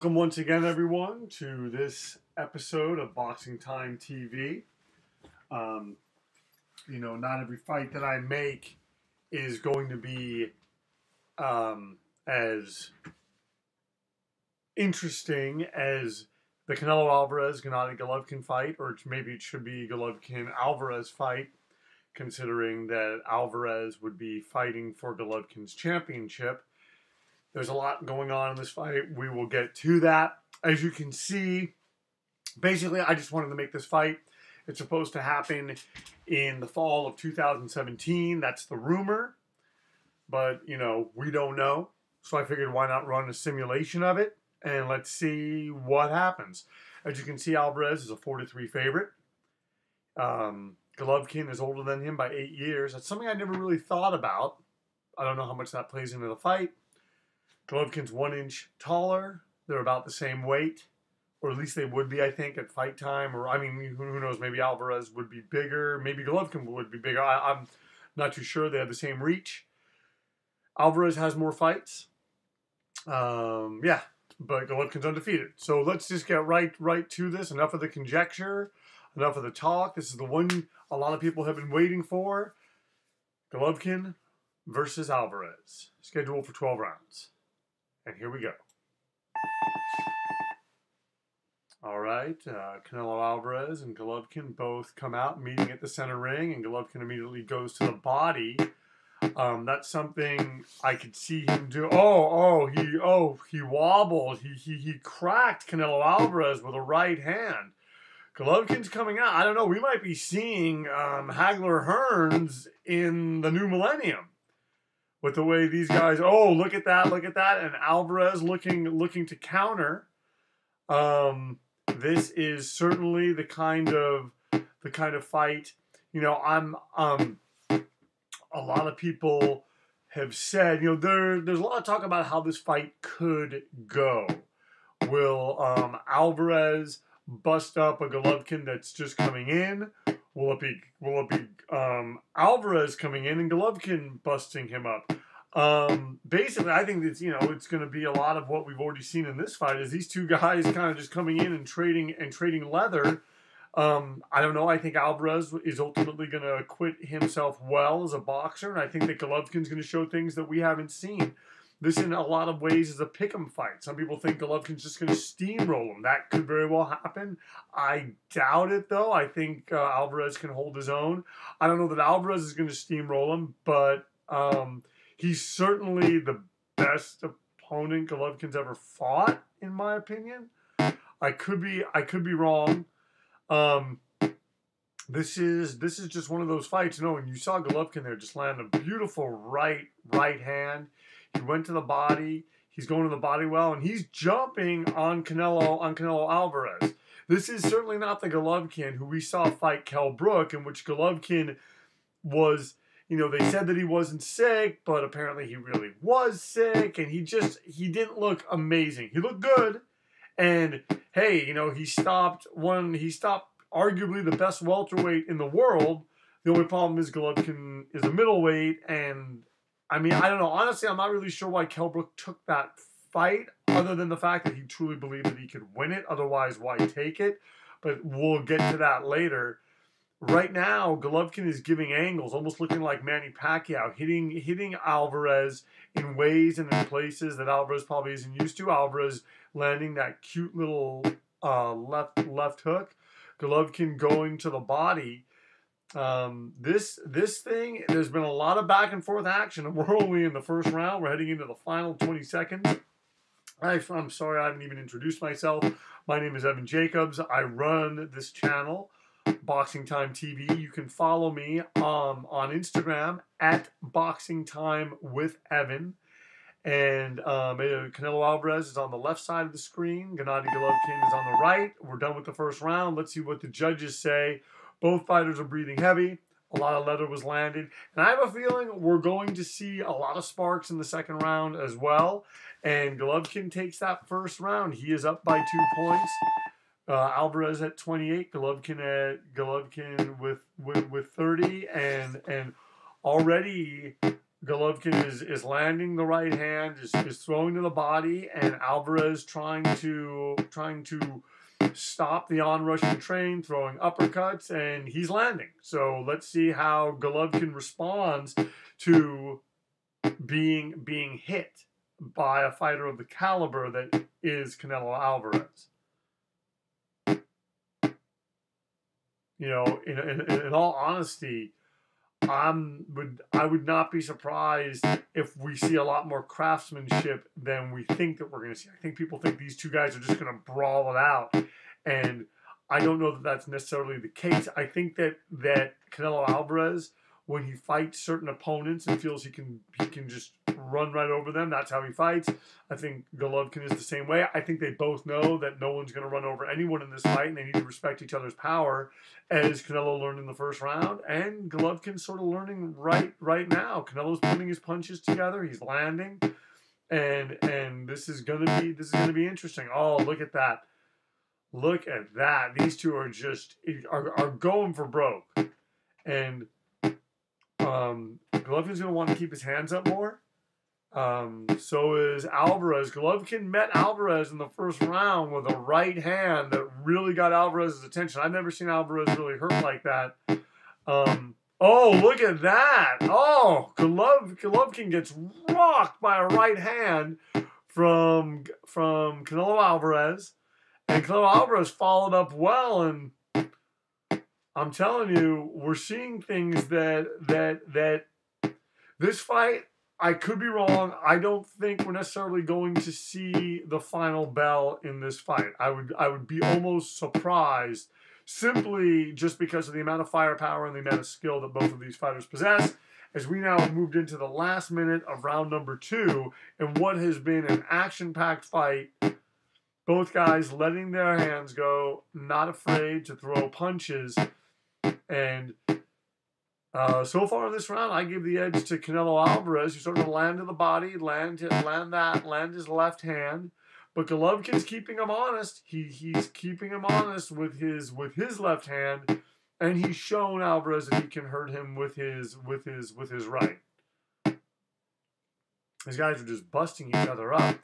Welcome once again, everyone, to this episode of Boxing Time TV. Not every fight that I make is going to be as interesting as the Canelo Alvarez Gennady Golovkin fight, or maybe it should be Golovkin Alvarez fight, considering that Alvarez would be fighting for Golovkin's championship. There's a lot going on in this fight. We will get to that. As you can see, basically, I just wanted to make this fight. It's supposed to happen in the fall of 2017. That's the rumor. But, we don't know. So I figured why not run a simulation of it, and let's see what happens. As you can see, Alvarez is a 4-3 favorite. Golovkin is older than him by 8 years. That's something I never really thought about. I don't know how much that plays into the fight. Golovkin's 1 inch taller. They're about the same weight, or at least they would be, I think, at fight time. Or, who knows, maybe Alvarez would be bigger. Maybe Golovkin would be bigger. I'm not too sure. They have the same reach. Alvarez has more fights. But Golovkin's undefeated. So let's just get right to this. Enough of the conjecture. Enough of the talk. This is the one a lot of people have been waiting for. Golovkin versus Alvarez. Scheduled for 12 rounds. And here we go. All right, Canelo Alvarez and Golovkin both come out, meeting at the center ring, and Golovkin immediately goes to the body. That's something I could see him do. He wobbled. He cracked Canelo Alvarez with a right hand. Golovkin's coming out. I don't know. We might be seeing Hagler Hearns in the new millennium. With the way these guys, look at that, and Alvarez looking to counter. This is certainly the kind of fight. A lot of people have said, there's a lot of talk about how this fight could go. Will Alvarez bust up a Golovkin that's just coming in? Will it be Alvarez coming in and Golovkin busting him up? Basically, I think it's it's going to be a lot of what we've already seen in this fight. Is these two guys kind of just coming in and trading leather. I don't know. I think Alvarez is ultimately going to acquit himself well as a boxer, and I think that Golovkin's going to show things that we haven't seen. This, in a lot of ways, is a pick'em fight. Some people think Golovkin's just going to steamroll him. That could very well happen. I doubt it, though. I think Alvarez can hold his own. I don't know that Alvarez is going to steamroll him, but he's certainly the best opponent Golovkin's ever fought, in my opinion. I could be wrong. This is just one of those fights. And you saw Golovkin there just land a beautiful right hand. He went to the body. He's going to the body well, and he's jumping on Canelo Alvarez. This is certainly not the Golovkin who we saw fight Kell Brook, in which Golovkin was, they said that he wasn't sick, but apparently he really was sick, and he didn't look amazing. He looked good, and hey, he stopped arguably the best welterweight in the world. The only problem is Golovkin is a middleweight, and I don't know. Honestly, I'm not really sure why Kell Brook took that fight, other than the fact that he truly believed that he could win it. Otherwise, why take it? But we'll get to that later. Right now, Golovkin is giving angles, almost looking like Manny Pacquiao, hitting Alvarez in ways and in places that Alvarez probably isn't used to. Alvarez landing that cute little left hook. Golovkin going to the body. This thing, there's been a lot of back and forth action, and we're only in the first round. We're heading into the final 20 seconds. I'm sorry, I haven't even introduced myself. My name is Evan Jacobs. I run this channel, Boxing Time TV. You can follow me on Instagram at Boxing Time with Evan. And Canelo Alvarez is on the left side of the screen. Gennady Golovkin is on the right. We're done with the first round. Let's see what the judges say. Both fighters are breathing heavy. A lot of leather was landed. And I have a feeling we're going to see a lot of sparks in the second round as well. And Golovkin takes that first round. He is up by 2 points. Alvarez at 28. Golovkin with 30. And already Golovkin is landing the right hand, is throwing to the body, and Alvarez trying to stop the onrushing train, throwing uppercuts, and he's landing. So let's see how Golovkin responds to being hit by a fighter of the caliber that is Canelo Alvarez. You know, in all honesty, I would not be surprised if we see a lot more craftsmanship than we think that we're going to see. I think people think these two guys are just going to brawl it out, and I don't know that that's necessarily the case. I think that Canelo Alvarez, when he fights certain opponents and feels he can just run right over them, that's how he fights. I think Golovkin is the same way. I think they both know that no one's going to run over anyone in this fight, and they need to respect each other's power, as Canelo learned in the first round, and Golovkin's sort of learning right now. Canelo's putting his punches together. He's landing, and this is gonna be interesting. Oh, look at that! Look at that! These two are just are going for broke, and Golovkin's going to want to keep his hands up more. So is Alvarez. Golovkin met Alvarez in the first round with a right hand that really got Alvarez's attention. I've never seen Alvarez really hurt like that. Oh, look at that. Oh, Golovkin gets rocked by a right hand from Canelo Alvarez. And Canelo Alvarez followed up well, and I'm telling you, we're seeing things that this fight, I could be wrong. I don't think we're necessarily going to see the final bell in this fight. I would be almost surprised, simply just because of the amount of firepower and the amount of skill that both of these fighters possess, as we now have moved into the last minute of round number 2 in what has been an action-packed fight. Both guys letting their hands go, not afraid to throw punches. And so far in this round, I give the edge to Canelo Alvarez, who sort of land to the body, land his left hand. But Golovkin's keeping him honest. He's keeping him honest with his left hand, and he's shown Alvarez that he can hurt him with his right. These guys are just busting each other up.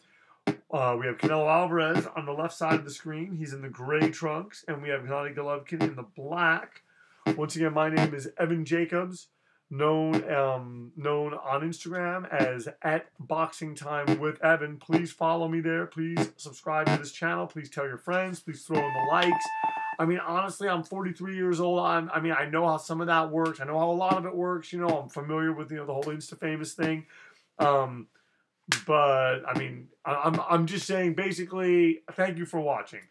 We have Canelo Alvarez on the left side of the screen. He's in the gray trunks, and we have Gennady Golovkin in the black. Once again, my name is Evan Jacobs, known on Instagram as @BoxingTimeWithEvan. Please follow me there. Please subscribe to this channel. Please tell your friends. Please throw in the likes. I mean, honestly, I'm 43 years old. I know how some of that works. I know how a lot of it works. You know, I'm familiar with the whole Insta-famous thing. But I mean, I'm just saying, basically, thank you for watching.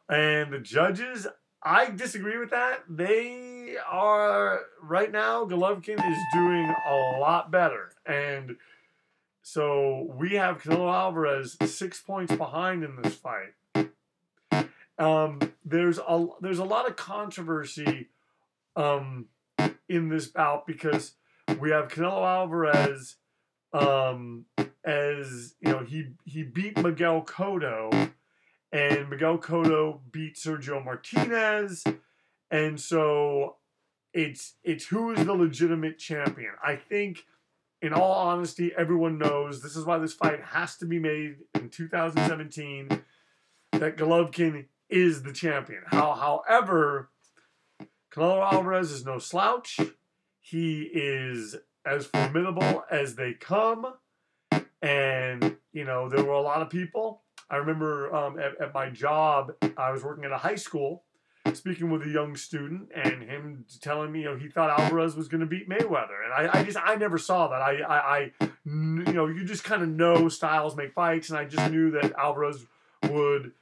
And the judges, I disagree with that. They are, right now, Golovkin is doing a lot better. And so we have Canelo Alvarez 6 points behind in this fight. There's a lot of controversy in this bout, because we have Canelo Alvarez, as you know, he beat Miguel Cotto, and Miguel Cotto beat Sergio Martinez, and so it's who is the legitimate champion. I think, in all honesty, everyone knows this is why this fight has to be made in 2017, that Golovkin is the champion. However, Canelo Alvarez is no slouch. He is as formidable as they come. And, you know, there were a lot of people. I remember at my job, I was working at a high school, speaking with a young student, and him telling me, you know, he thought Alvarez was going to beat Mayweather. And I never saw that. You know, you just kind of know styles make fights, and I just knew that Alvarez would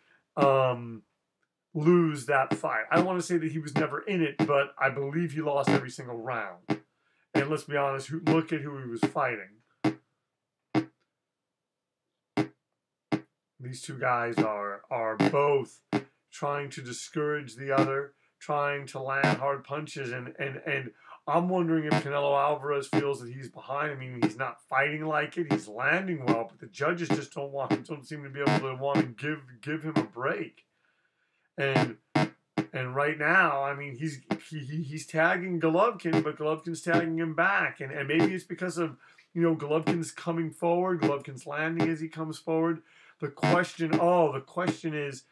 lose that fight. I don't want to say that he was never in it, but I believe he lost every single round. And let's be honest, look at who he was fighting. These two guys are both trying to discourage the other, trying to land hard punches, and I'm wondering if Canelo Alvarez feels that he's behind. I mean, he's not fighting like it, he's landing well, but the judges just don't seem to be able to want to give him a break. And right now, I mean, he's tagging Golovkin, but Golovkin's tagging him back, and maybe it's because of Golovkin's coming forward. Golovkin's landing as he comes forward. The question is,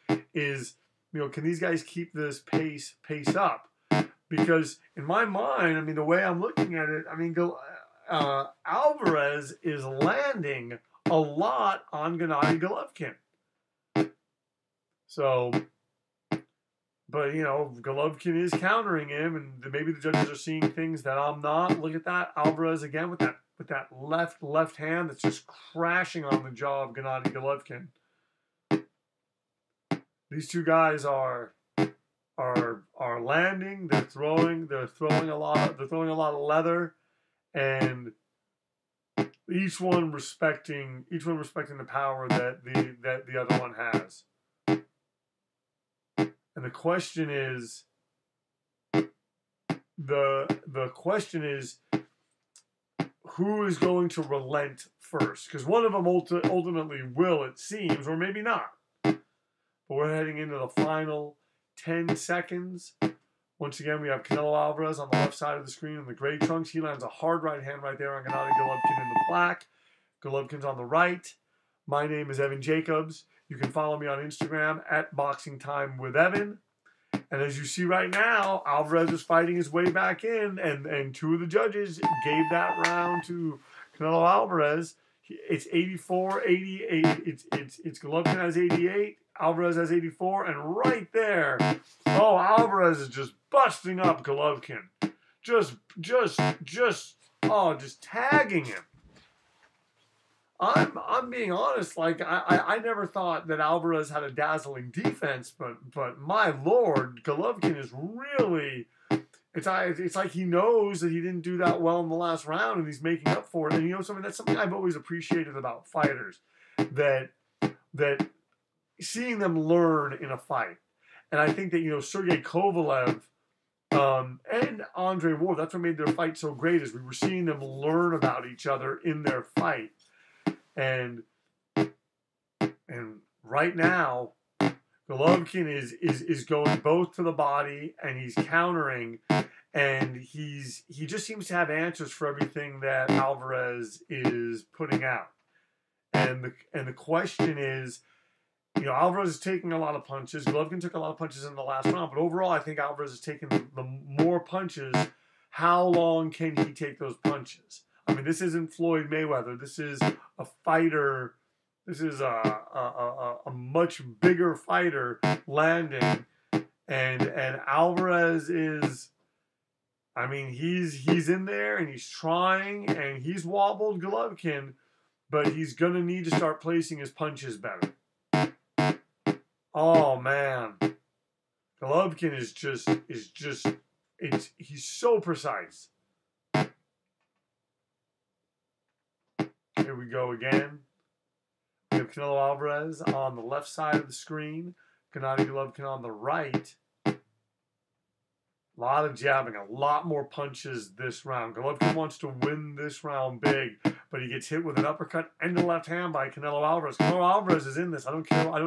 can these guys keep this pace up? Because in my mind, I mean, the way I'm looking at it, I mean, Alvarez is landing a lot on Gennady Golovkin. So, but Golovkin is countering him, and maybe the judges are seeing things that I'm not. Look at that, Alvarez again with that left hand that's just crashing on the jaw of Gennady Golovkin. These two guys are landing. They're throwing a lot of leather, and each one respecting the power that the other one has. And the question is who is going to relent first? Because one of them ultimately will, it seems, or maybe not. But we're heading into the final 10 seconds. Once again, we have Canelo Alvarez on the left side of the screen in the gray trunks. He lands a hard right hand right there on Gennady Golovkin in the black. Golovkin's on the right. My name is Evan Jacobs. You can follow me on Instagram at BoxingTimeWithEvan. And as you see right now, Alvarez is fighting his way back in, and two of the judges gave that round to Canelo Alvarez. It's 84, 88. It's Golovkin has 88, Alvarez has 84, and right there, Alvarez is just busting up Golovkin, just tagging him. I'm being honest. Like I never thought that Alvarez had a dazzling defense, but my lord, Golovkin is really. It's like he knows that he didn't do that well in the last round, and he's making up for it. And that's something I've always appreciated about fighters, that seeing them learn in a fight. And I think that Sergey Kovalev and Andre Ward, that's what made their fight so great, is we were seeing them learn about each other in their fight. And right now, Golovkin is going both to the body, and he's countering, and he just seems to have answers for everything that Alvarez is putting out. And the question is, Alvarez is taking a lot of punches. Golovkin took a lot of punches in the last round, but overall, I think Alvarez is taking the more punches. How long can he take those punches? I mean, this isn't Floyd Mayweather. This is a fighter. This is a much bigger fighter landing, and Alvarez is. I mean, he's in there and he's trying, and he's wobbled Golovkin, but he's gonna need to start placing his punches better. Oh man, Golovkin he's so precise. Here we go again. We have Canelo Alvarez on the left side of the screen. Gennady Golovkin on the right. A lot of jabbing, a lot more punches this round. Golovkin wants to win this round big, but he gets hit with an uppercut and a left hand by Canelo Alvarez. Canelo Alvarez is in this. I don't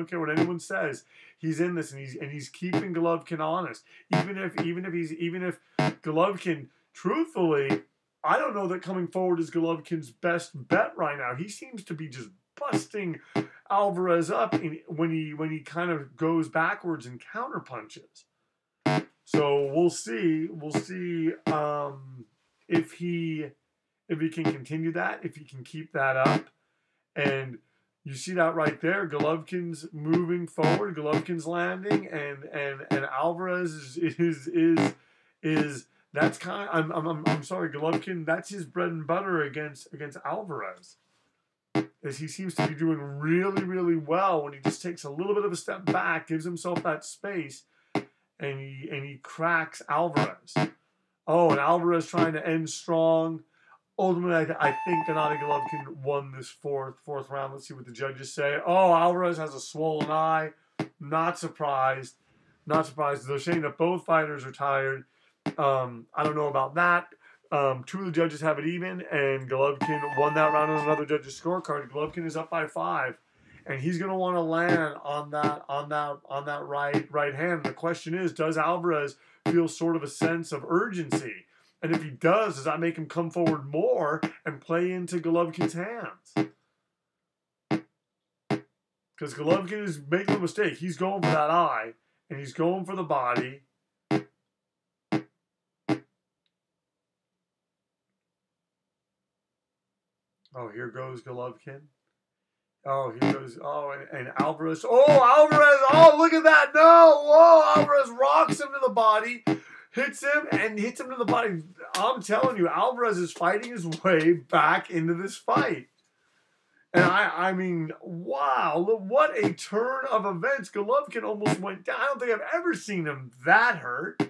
care what anyone says. He's in this, and he's keeping Golovkin honest. Even if Golovkin, truthfully, I don't know that coming forward is Golovkin's best bet right now. He seems to be just busting Alvarez up when he kind of goes backwards and counter punches. So we'll see if he can continue that, if he can keep that up. And you see that right there. Golovkin's moving forward. Golovkin's landing, and Alvarez is that's kind of, I'm sorry, Golovkin, that's his bread and butter against Alvarez. As he seems to be doing really, really well when he just takes a little bit of a step back, gives himself that space, and he cracks Alvarez. Oh, and Alvarez trying to end strong. Ultimately, I think Gennady Golovkin won this fourth round. Let's see what the judges say. Oh, Alvarez has a swollen eye. Not surprised. They're saying that both fighters are tired. I don't know about that. Two of the judges have it even, and Golovkin won that round on another judge's scorecard. Golovkin is up by 5, and he's going to want to land on that right hand. The question is, does Alvarez feel sort of a sense of urgency And if he does that make him come forward more and play into Golovkin's hands? Because Golovkin is making a mistake. He's going for that eye, and he's going for the body. Oh, here goes Golovkin. Oh, here goes. Oh, and Alvarez. Oh, Alvarez. Oh, look at that. No. Whoa, Alvarez rocks him to the body. Hits him to the body. I'm telling you, Alvarez is fighting his way back into this fight. And I mean, wow, what a turn of events. Golovkin almost went down. I don't think I've ever seen him that hurt.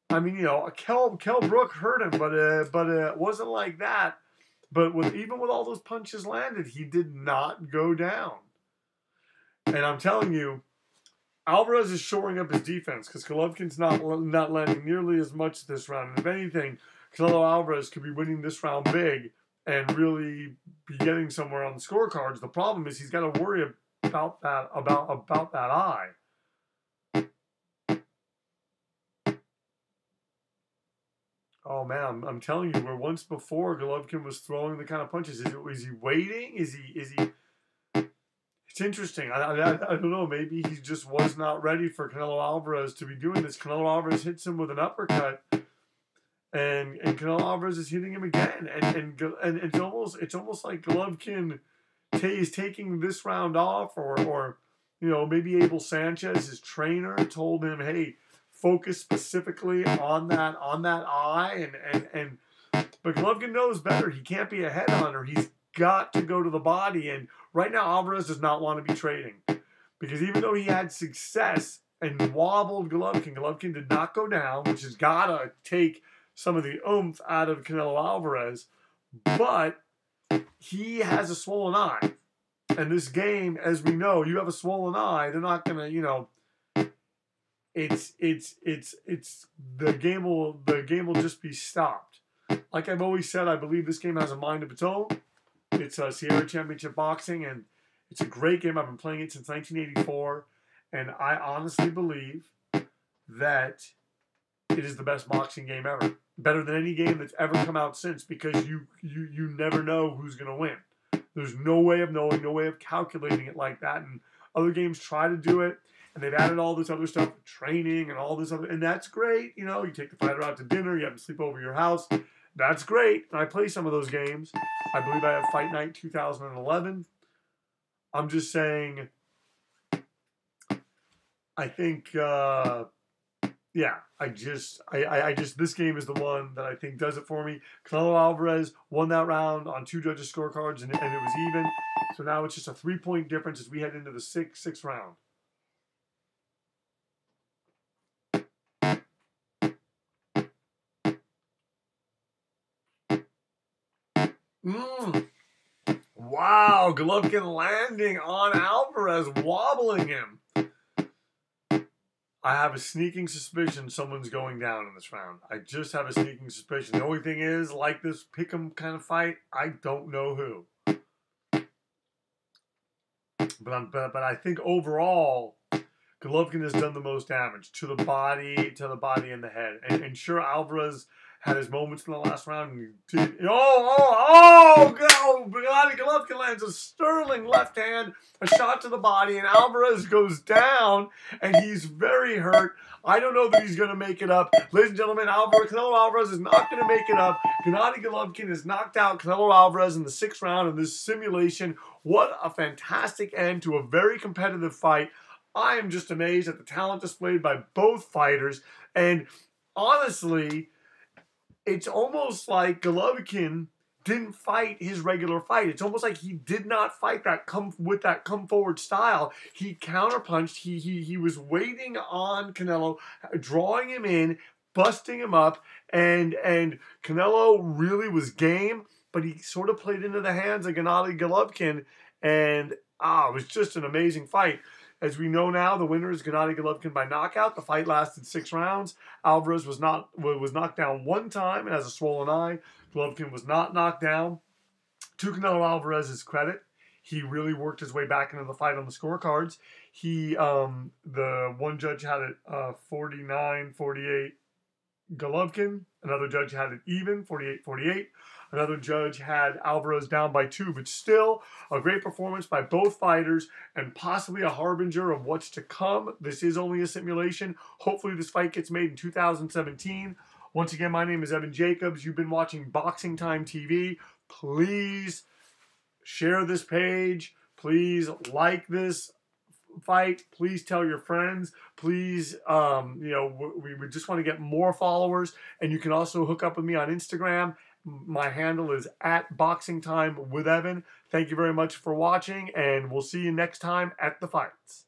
I mean, you know, Kell Brook hurt him, but it wasn't like that. But even with all those punches landed, he did not go down. And I'm telling you, Alvarez is shoring up his defense because Golovkin's not landing nearly as much this round. And if anything, Canelo Alvarez could be winning this round big and really be getting somewhere on the scorecards. The problem is he's got to worry about that eye. Oh man, I'm telling you, where once before Golovkin was throwing the kind of punches. Is he waiting? Is he? It's interesting. I don't know. Maybe he just was not ready for Canelo Alvarez to be doing this. Canelo Alvarez hits him with an uppercut. And Canelo Alvarez is hitting him again, and it's almost like Golovkin is taking this round off, or you know, maybe Abel Sanchez, his trainer, told him, hey, focus specifically on that eye, but Golovkin knows better. He can't be a headhunter. He's got to go to the body, and right now Alvarez does not want to be trading, because even though he had success and wobbled Golovkin did not go down, which has got to take some of the oomph out of Canelo Alvarez, but he has a swollen eye. And this game, as we know, you have a swollen eye, they're not gonna, you know, the game will just be stopped. Like I've always said, I believe this game has a mind of its own. It's a Sierra Championship Boxing, and it's a great game. I've been playing it since 1984, and I honestly believe that it is the best boxing game ever. Better than any game that's ever come out since, because you never know who's going to win. There's no way of knowing, no way of calculating it like that. And other games try to do it, and they've added all this other stuff, training and all this other, and that's great. You know, you take the fighter out to dinner, you have to sleep over your house. That's great. And I play some of those games. I believe I have Fight Night 2011. I'm just saying, I think, yeah, I just, this game is the one that I think does it for me. Canelo Alvarez won that round on 2 judges' scorecards, and it was even. So now it's just a 3-point difference as we head into the sixth round. Wow, Golovkin landing on Alvarez, wobbling him. I have a sneaking suspicion someone's going down in this round. I just have a sneaking suspicion. The only thing is, like this pick'em kind of fight, I don't know who. But I think overall, Golovkin has done the most damage to the body and the head. And sure, Alvarez had his moments in the last round. And he did, Gennady Golovkin lands a sterling left hand, a shot to the body, and Alvarez goes down, and he's very hurt. I don't know that he's going to make it up. Ladies and gentlemen, Canelo Alvarez is not going to make it up. Gennady Golovkin has knocked out Canelo Alvarez in the 6th round in this simulation. What a fantastic end to a very competitive fight. I am just amazed at the talent displayed by both fighters. And honestly, it's almost like Golovkin didn't fight his regular fight. It's almost like he did not fight that come forward style. He counterpunched. He was waiting on Canelo, drawing him in, busting him up, and Canelo really was game, but he sort of played into the hands of Gennady Golovkin, and it was just an amazing fight. As we know now, the winner is Gennady Golovkin by knockout. The fight lasted 6 rounds. Alvarez was knocked down 1 time and has a swollen eye. Golovkin was not knocked down. To Canelo Alvarez's credit, he really worked his way back into the fight on the scorecards. The one judge had it 49-48. Golovkin. Another judge had it even, 48-48. Another judge had Alvarez down by 2, but still a great performance by both fighters and possibly a harbinger of what's to come. This is only a simulation. Hopefully this fight gets made in 2017. Once again, my name is Evan Jacobs. You've been watching Boxing Time TV. Please share this page. Please like this fight. Please tell your friends. Please, we just want to get more followers. And you can also hook up with me on Instagram. My handle is @BoxingTimeWithEvan. Thank you very much for watching, and we'll see you next time at the fights.